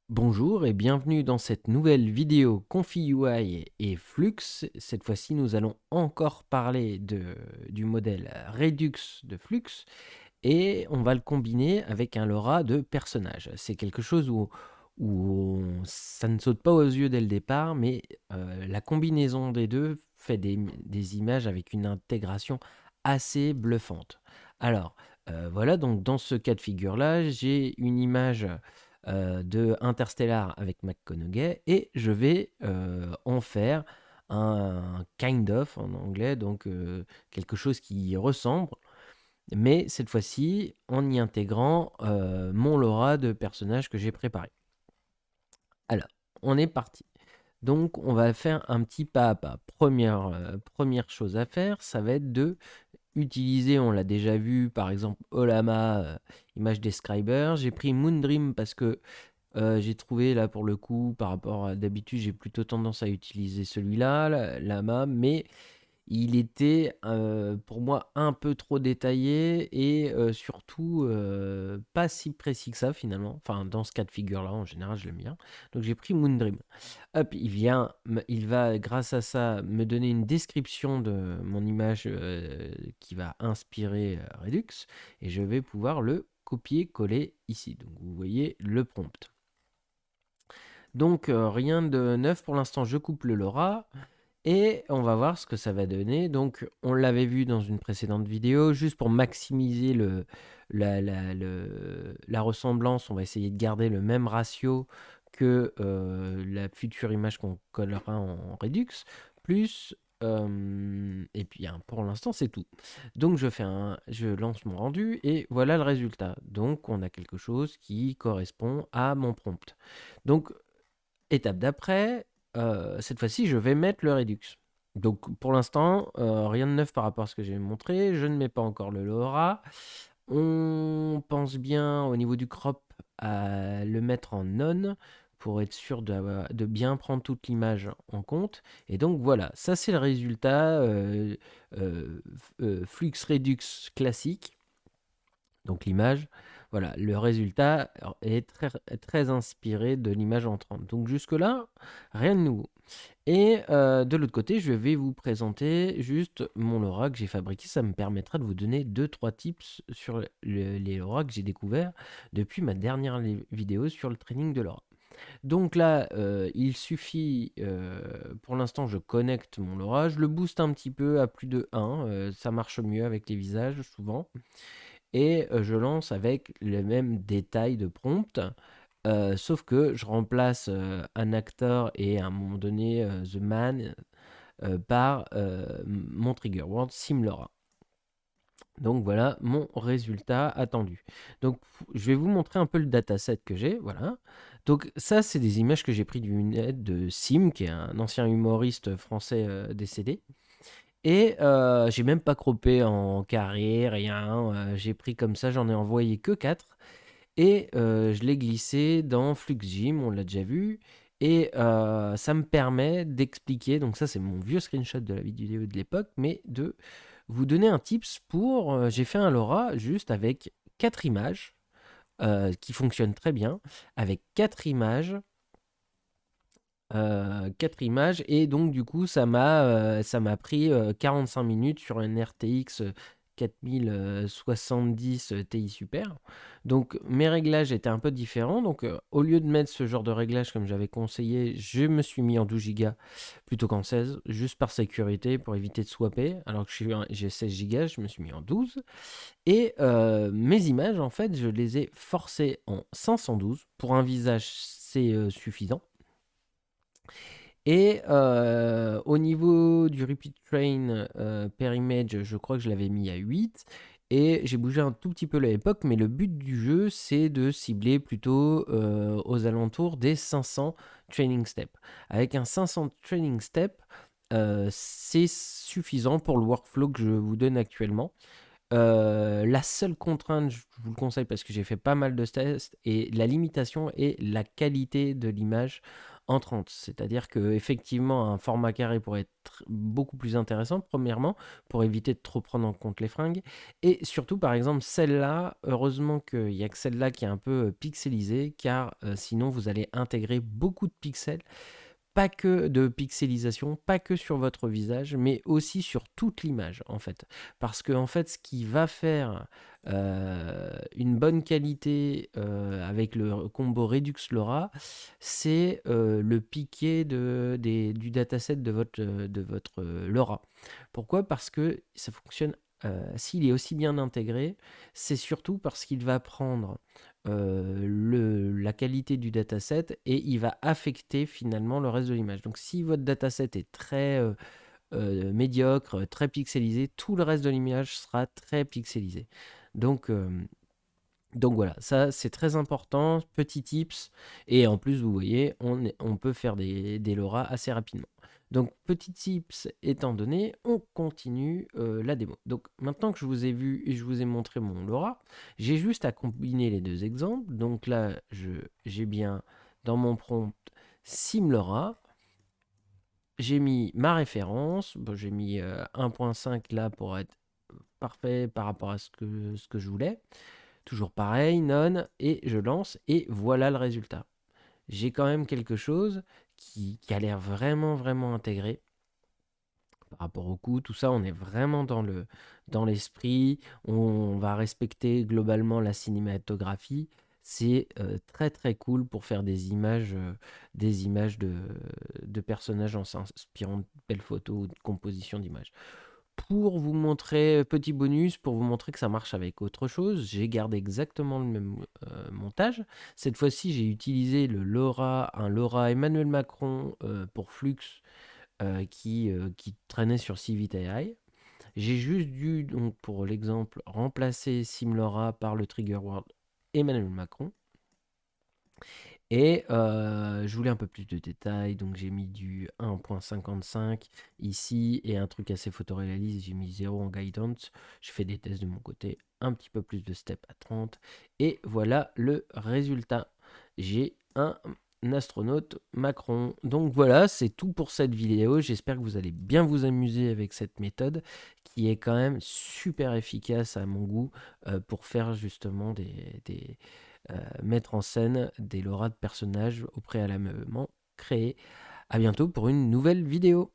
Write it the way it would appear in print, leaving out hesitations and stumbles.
Bonjour et bienvenue dans cette nouvelle vidéo Confi UI et Flux. Cette fois-ci, nous allons encore parler du modèle Redux de Flux et on va le combiner avec un LoRa de personnage. C'est quelque chose où ça ne saute pas aux yeux dès le départ, mais la combinaison des deux fait des images avec une intégration assez bluffante. Alors, voilà, donc dans ce cas de figure-là, j'ai une image de Interstellar avec McConaughey et je vais en faire un kind of en anglais, donc quelque chose qui y ressemble, mais cette fois-ci en y intégrant mon LoRa de personnage que j'ai préparé. Alors, on est parti. Donc, on va faire un petit pas à pas. Première chose à faire, ça va être de utiliser, on l'a déjà vu, par exemple, Olama, Image Describer. J'ai pris Moondream parce que j'ai trouvé là pour le coup, par rapport à d'habitude, j'ai plutôt tendance à utiliser celui-là, Lama, mais il était pour moi un peu trop détaillé et surtout pas si précis que ça finalement. Enfin, dans ce cas de figure-là, en général, je l'aime bien. Donc j'ai pris Moondream. Hop, il va grâce à ça me donner une description de mon image qui va inspirer Redux et je vais pouvoir le copier-coller ici. Donc vous voyez le prompt. Donc rien de neuf pour l'instant, je coupe le LoRa et on va voir ce que ça va donner. Donc on l'avait vu dans une précédente vidéo, juste pour maximiser la ressemblance, on va essayer de garder le même ratio que la future image qu'on collera en Redux, plus... et puis pour l'instant c'est tout. Donc je lance mon rendu et voilà le résultat. Donc on a quelque chose qui correspond à mon prompt. Donc étape d'après, cette fois-ci, je vais mettre le Redux. Donc pour l'instant, rien de neuf par rapport à ce que j'ai montré. Je ne mets pas encore le LoRa. On pense bien au niveau du crop à le mettre en on pour être sûr de bien prendre toute l'image en compte. Et donc voilà, ça c'est le résultat Flux Redux classique. Donc l'image, voilà, le résultat est très inspiré de l'image entrante. Donc jusque-là, rien de nouveau. Et de l'autre côté, je vais vous présenter juste mon LoRa que j'ai fabriqué. Ça me permettra de vous donner 2-3 tips sur les LoRa que j'ai découverts depuis ma dernière vidéo sur le training de LoRa. Donc là, il suffit, pour l'instant, je connecte mon LoRa, je le booste un petit peu à plus de 1, ça marche mieux avec les visages souvent et je lance avec le même détail de prompt, sauf que je remplace un acteur et à un moment donné The Man par mon trigger word Simlora. Donc voilà mon résultat attendu. Donc je vais vous montrer un peu le dataset que j'ai. Voilà. Donc ça, c'est des images que j'ai prises du net de Sim, qui est un ancien humoriste français décédé. Et j'ai même pas croppé en carré, rien. J'ai pris comme ça, j'en ai envoyé que 4. Et je l'ai glissé dans FluxGym, on l'a déjà vu. Et ça me permet d'expliquer, donc ça c'est mon vieux screenshot de la vidéo de l'époque, mais de vous donner un tips pour... j'ai fait un LoRa juste avec 4 images, qui fonctionnent très bien, avec 4 images 4 images et donc du coup ça m'a pris 45 minutes sur un RTX 4070 Ti Super. Donc mes réglages étaient un peu différents. Donc au lieu de mettre ce genre de réglage comme j'avais conseillé, je me suis mis en 12 Go plutôt qu'en 16, juste par sécurité pour éviter de swapper. Alors que j'ai 16 Go, je me suis mis en 12. Et mes images, en fait, je les ai forcées en 512. Pour un visage, c'est suffisant. Et au niveau du repeat train per image, je crois que je l'avais mis à 8. Et j'ai bougé un tout petit peu à l'époque, mais le but du jeu, c'est de cibler plutôt aux alentours des 500 training steps. Avec un 500 training steps, c'est suffisant pour le workflow que je vous donne actuellement. La seule contrainte, je vous le conseille parce que j'ai fait pas mal de tests, et la limitation est la qualité de l'image en 30. C'est-à-dire qu'effectivement, un format carré pourrait être beaucoup plus intéressant, premièrement, pour éviter de trop prendre en compte les fringues. Et surtout, par exemple, celle-là, heureusement qu'il n'y a que celle-là qui est un peu pixelisée, car sinon vous allez intégrer beaucoup de pixels, pas que de pixelisation, pas que sur votre visage, mais aussi sur toute l'image en fait. Parce que en fait, ce qui va faire une bonne qualité avec le combo Redux LoRa, c'est le piqué du dataset de votre LoRa. Pourquoi? Parce que ça fonctionne. S'il est aussi bien intégré, c'est surtout parce qu'il va prendre la qualité du dataset et il va affecter finalement le reste de l'image. Donc si votre dataset est très médiocre, très pixelisé, tout le reste de l'image sera très pixelisé. Donc, euh, donc voilà, ça c'est très important, petit tips. Et en plus, vous voyez, on peut faire des LoRa assez rapidement. Donc petit tips étant donné, on continue la démo. Donc maintenant que je vous ai vu et je vous ai montré mon LoRa, j'ai juste à combiner les deux exemples. Donc là, j'ai bien dans mon prompt SimLoRa, j'ai mis ma référence. Bon, j'ai mis 1.5 là pour être parfait par rapport à ce que je voulais. Toujours pareil, non, et je lance, et voilà le résultat. J'ai quand même quelque chose qui a l'air vraiment, vraiment intégré par rapport au coût. Tout ça, on est vraiment dans l'esprit. On va respecter globalement la cinématographie. C'est très, très cool pour faire des images de personnages en s'inspirant de belles photos ou de composition d'images. Pour vous montrer, petit bonus, pour vous montrer que ça marche avec autre chose, j'ai gardé exactement le même montage. Cette fois-ci, j'ai utilisé un LoRa Emmanuel Macron pour Flux qui traînait sur CivitAI. J'ai juste dû, donc pour l'exemple, remplacer SimLoRa par le trigger word Emmanuel Macron. Et je voulais un peu plus de détails, donc j'ai mis du 1.55 ici et un truc assez photoréaliste, j'ai mis 0 en guidance. Je fais des tests de mon côté, un petit peu plus de step à 30. Et voilà le résultat. J'ai un astronaute Macron. Donc voilà, c'est tout pour cette vidéo. J'espère que vous allez bien vous amuser avec cette méthode qui est quand même super efficace à mon goût pour faire justement mettre en scène des lauras de personnages au préalablement créés. À bientôt pour une nouvelle vidéo.